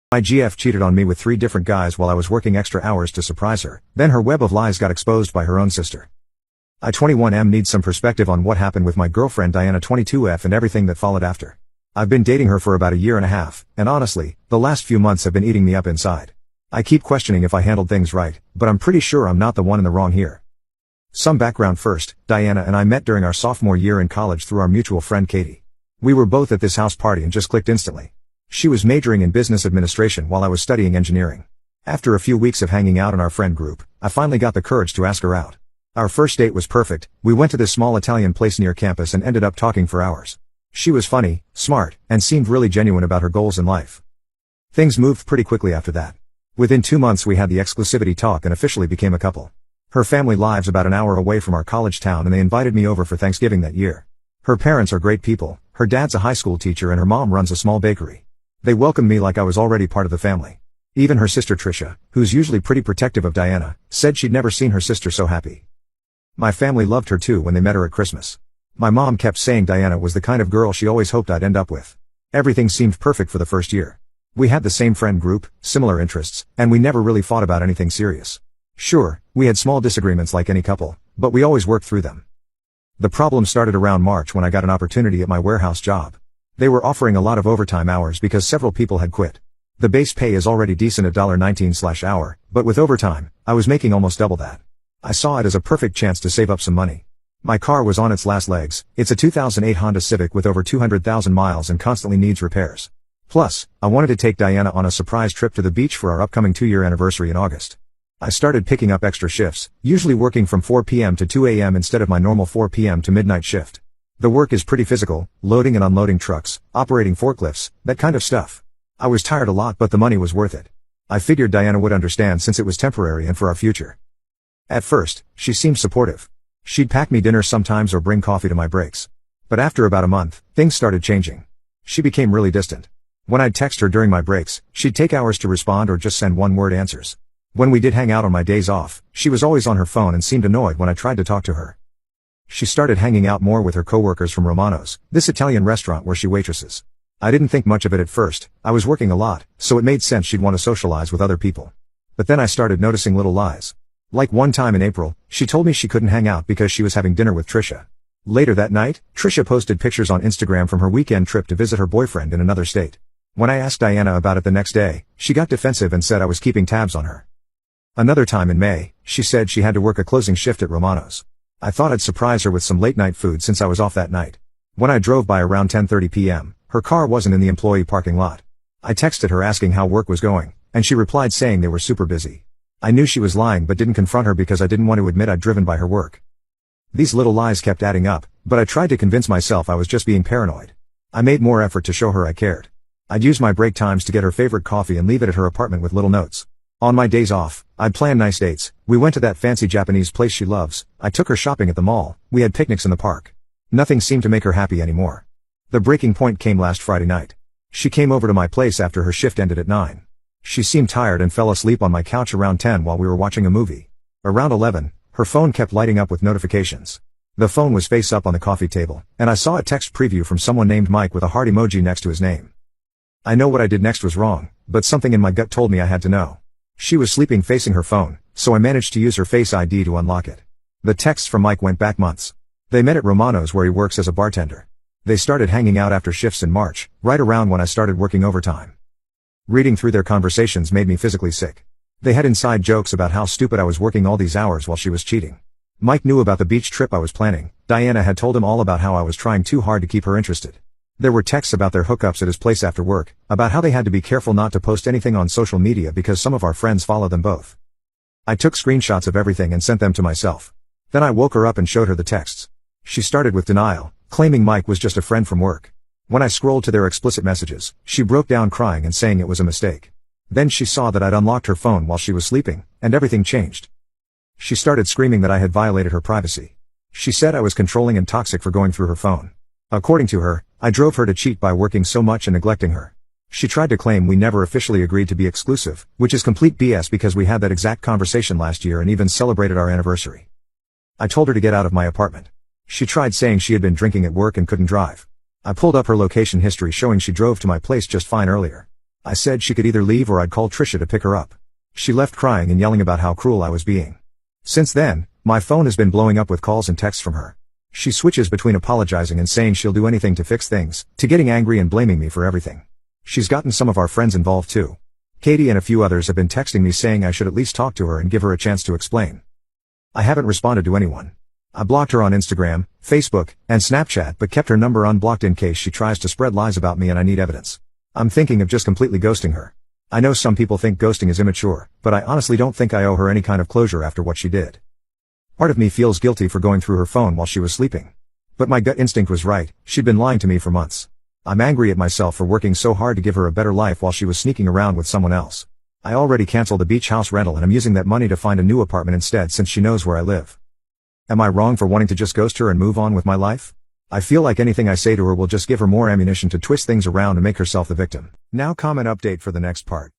My GF cheated on me with 3 different guys while I was working extra hours to surprise her. Then her web of lies got exposed by her own sister. I 21M needs some perspective on what happened with my girlfriend Diana 22F and everything that followed after. I've been dating her for about a year and a half, and honestly, the last few months have been eating me up inside. I keep questioning if I handled things right, but I'm pretty sure I'm not the one in the wrong here. Some background first. Diana and I met during our sophomore year in college through our mutual friend Katie. We were both at this house party and just clicked instantly. She was majoring in business administration while I was studying engineering. After a few weeks of hanging out in our friend group, I finally got the courage to ask her out. Our first date was perfect. We went to this small Italian place near campus and ended up talking for hours. She was funny, smart, and seemed really genuine about her goals in life. Things moved pretty quickly after that. Within 2 months we had the exclusivity talk and officially became a couple. Her family lives about an hour away from our college town and they invited me over for Thanksgiving that year. Her parents are great people. Her dad's a high school teacher and her mom runs a small bakery. They welcomed me like I was already part of the family. Even her sister Trisha, who's usually pretty protective of Diana, said she'd never seen her sister so happy. My family loved her too when they met her at Christmas. My mom kept saying Diana was the kind of girl she always hoped I'd end up with. Everything seemed perfect for the first year. We had the same friend group, similar interests, and we never really fought about anything serious. Sure, we had small disagreements like any couple, but we always worked through them. The problem started around March when I got an opportunity at my warehouse job. They were offering a lot of overtime hours because several people had quit. The base pay is already decent at $19/hour, but with overtime, I was making almost double that. I saw it as a perfect chance to save up some money. My car was on its last legs. It's a 2008 Honda Civic with over 200,000 miles and constantly needs repairs. Plus, I wanted to take Diana on a surprise trip to the beach for our upcoming 2-year anniversary in August. I started picking up extra shifts, usually working from 4 p.m. to 2 a.m. instead of my normal 4 p.m. to midnight shift. The work is pretty physical, loading and unloading trucks, operating forklifts, that kind of stuff. I was tired a lot but the money was worth it. I figured Diana would understand since it was temporary and for our future. At first, she seemed supportive. She'd pack me dinner sometimes or bring coffee to my breaks. But after about a month, things started changing. She became really distant. When I'd text her during my breaks, she'd take hours to respond or just send one-word answers. When we did hang out on my days off, she was always on her phone and seemed annoyed when I tried to talk to her. She started hanging out more with her coworkers from Romano's, this Italian restaurant where she waitresses. I didn't think much of it at first. I was working a lot, so it made sense she'd want to socialize with other people. But then I started noticing little lies. Like one time in April, she told me she couldn't hang out because she was having dinner with Trisha. Later that night, Trisha posted pictures on Instagram from her weekend trip to visit her boyfriend in another state. When I asked Diana about it the next day, she got defensive and said I was keeping tabs on her. Another time in May, she said she had to work a closing shift at Romano's. I thought I'd surprise her with some late-night food since I was off that night. When I drove by around 10:30 p.m., her car wasn't in the employee parking lot. I texted her asking how work was going, and she replied saying they were super busy. I knew she was lying but didn't confront her because I didn't want to admit I'd driven by her work. These little lies kept adding up, but I tried to convince myself I was just being paranoid. I made more effort to show her I cared. I'd use my break times to get her favorite coffee and leave it at her apartment with little notes. On my days off, I'd plan nice dates. We went to that fancy Japanese place she loves. I took her shopping at the mall. We had picnics in the park. Nothing seemed to make her happy anymore. The breaking point came last Friday night. She came over to my place after her shift ended at 9. She seemed tired and fell asleep on my couch around 10 while we were watching a movie. Around 11, her phone kept lighting up with notifications. The phone was face up on the coffee table, and I saw a text preview from someone named Mike with a heart emoji next to his name. I know what I did next was wrong, but something in my gut told me I had to know. She was sleeping facing her phone, so I managed to use her Face ID to unlock it. The texts from Mike went back months. They met at Romano's where he works as a bartender. They started hanging out after shifts in March, right around when I started working overtime. Reading through their conversations made me physically sick. They had inside jokes about how stupid I was working all these hours while she was cheating. Mike knew about the beach trip I was planning. Diana had told him all about how I was trying too hard to keep her interested. There were texts about their hookups at his place after work, about how they had to be careful not to post anything on social media because some of our friends follow them both. I took screenshots of everything and sent them to myself. Then I woke her up and showed her the texts. She started with denial, claiming Mike was just a friend from work. When I scrolled to their explicit messages, she broke down crying and saying it was a mistake. Then she saw that I'd unlocked her phone while she was sleeping, and everything changed. She started screaming that I had violated her privacy. She said I was controlling and toxic for going through her phone. According to her, I drove her to cheat by working so much and neglecting her. She tried to claim we never officially agreed to be exclusive, which is complete BS because we had that exact conversation last year and even celebrated our anniversary. I told her to get out of my apartment. She tried saying she had been drinking at work and couldn't drive. I pulled up her location history showing she drove to my place just fine earlier. I said she could either leave or I'd call Trisha to pick her up. She left crying and yelling about how cruel I was being. Since then, my phone has been blowing up with calls and texts from her. She switches between apologizing and saying she'll do anything to fix things, to getting angry and blaming me for everything. She's gotten some of our friends involved too. Katie and a few others have been texting me saying I should at least talk to her and give her a chance to explain. I haven't responded to anyone. I blocked her on Instagram, Facebook, and Snapchat but kept her number unblocked in case she tries to spread lies about me and I need evidence. I'm thinking of just completely ghosting her. I know some people think ghosting is immature, but I honestly don't think I owe her any kind of closure after what she did. Part of me feels guilty for going through her phone while she was sleeping. But my gut instinct was right, she'd been lying to me for months. I'm angry at myself for working so hard to give her a better life while she was sneaking around with someone else. I already canceled the beach house rental and I'm using that money to find a new apartment instead since she knows where I live. Am I wrong for wanting to just ghost her and move on with my life? I feel like anything I say to her will just give her more ammunition to twist things around and make herself the victim. Now comment update for the next part.